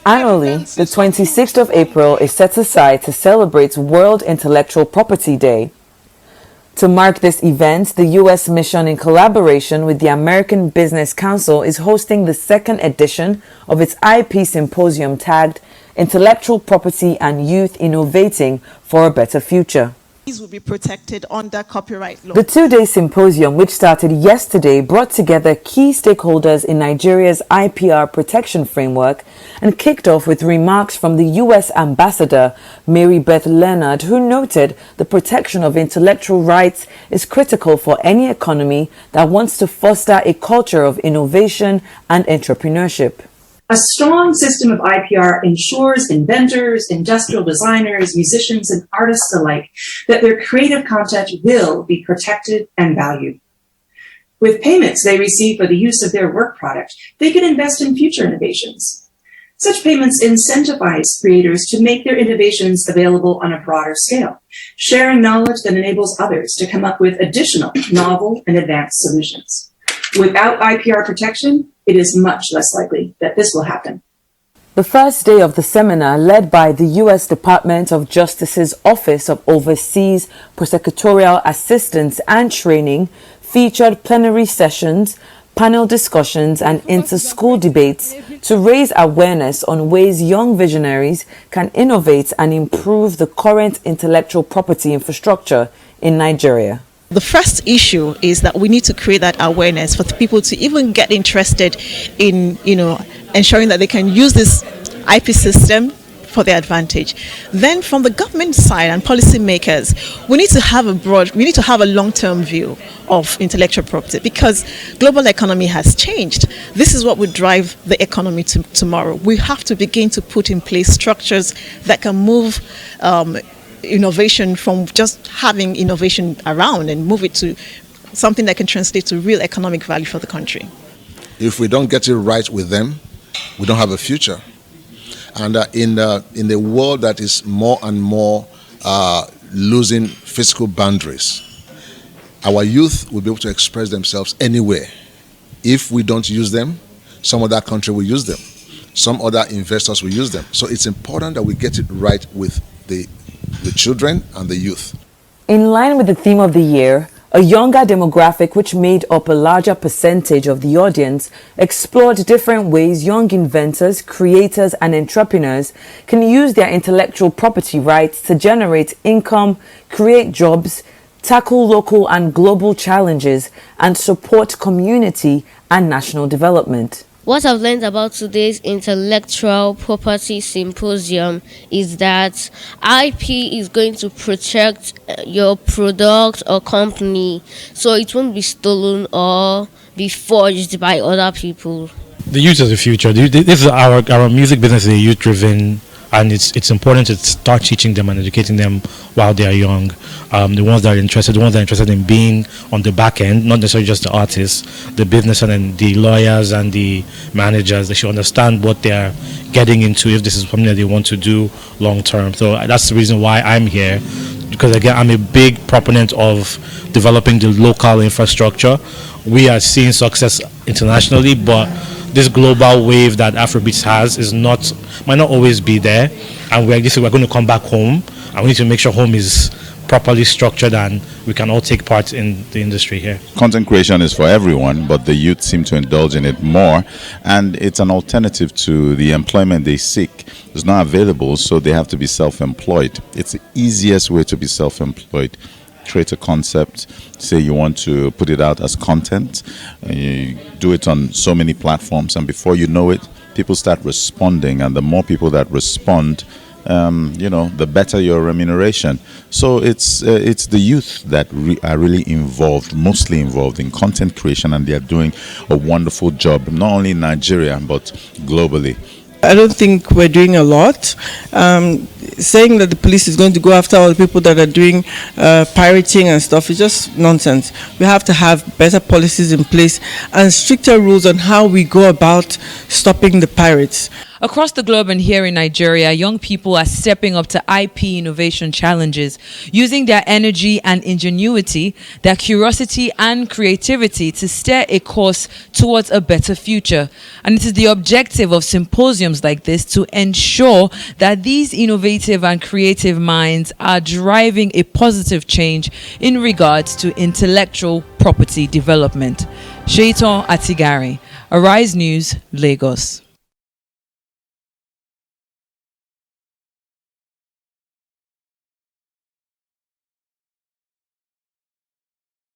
Annually, the 26th of April is set aside to celebrate World Intellectual Property Day. To mark this event, the U.S. Mission, in collaboration with the American Business Council, is hosting the second edition of its IP Symposium tagged Intellectual Property and Youth Innovating for a Better Future. These will be protected under copyright law. The two-day symposium, which started yesterday, brought together key stakeholders in Nigeria's IPR protection framework and kicked off with remarks from the U.S. Ambassador, Mary Beth Leonard, who noted the protection of intellectual rights is critical for any economy that wants to foster a culture of innovation and entrepreneurship. A strong system of IPR ensures inventors, industrial designers, musicians, and artists alike that their creative content will be protected and valued. With payments they receive for the use of their work product, they can invest in future innovations. Such payments incentivize creators to make their innovations available on a broader scale, sharing knowledge that enables others to come up with additional novel and advanced solutions. Without IPR protection, it is much less likely that this will happen. The first day of the seminar, led by the U.S. Department of Justice's Office of Overseas Prosecutorial Assistance and Training, featured plenary sessions, panel discussions, and inter-school debates to raise awareness on ways young visionaries can innovate and improve the current intellectual property infrastructure in Nigeria. The first issue is that we need to create that awareness for people to even get interested in, ensuring that they can use this IP system for their advantage. Then from the government side and policymakers, we need to have a long-term view of intellectual property because global economy has changed. This is what would drive the economy tomorrow. We have to begin to put in place structures that can move innovation from just having innovation around and move it to something that can translate to real economic value for the country. If we don't get it right with them, we don't have a future. And in the world that is more and more losing physical boundaries, our youth will be able to express themselves anywhere. If we don't use them, some other country will use them. Some other investors will use them. So it's important that we get it right with the children and the youth. In line with the theme of the year, a younger demographic which made up a larger percentage of the audience explored different ways young inventors, creators, and entrepreneurs can use their intellectual property rights to generate income, create jobs, tackle local and global challenges, and support community and national development. What I've learned about today's Intellectual Property Symposium is that IP is going to protect your product or company so it won't be stolen or be forged by other people. The youth is the future. This is our music business is a youth-driven, and it's important to start teaching them and educating them while they are young. The ones that are interested in being on the back end, not necessarily just the artists, the business and then the lawyers and the managers. They should understand what they are getting into if this is something that they want to do long term. So that's the reason why I'm here, because again, I'm a big proponent of developing the local infrastructure. We are seeing success internationally, but this global wave that Afrobeats has might not always be there, and we're going to come back home, and we need to make sure home is properly structured and we can all take part in the industry here. Content creation is for everyone, but the youth seem to indulge in it more, and it's an alternative to the employment they seek. It's not available, so they have to be self-employed. It's the easiest way to be self-employed. Create a concept, say you want to put it out as content, you do it on so many platforms, and before you know it, people start responding, and the more people that respond, the better your remuneration. So it's the youth that are really mostly involved in content creation, and they are doing a wonderful job, not only in Nigeria, but globally. I don't think we're doing a lot. saying that the police is going to go after all the people that are doing pirating and stuff is just nonsense. We have to have better policies in place and stricter rules on how we go about stopping the pirates. Across the globe and here in Nigeria, young people are stepping up to IP innovation challenges, using their energy and ingenuity, their curiosity and creativity to steer a course towards a better future. And it is the objective of symposiums like this to ensure that these innovative and creative minds are driving a positive change in regards to intellectual property development. Seyitan Atigarin, Arise News, Lagos.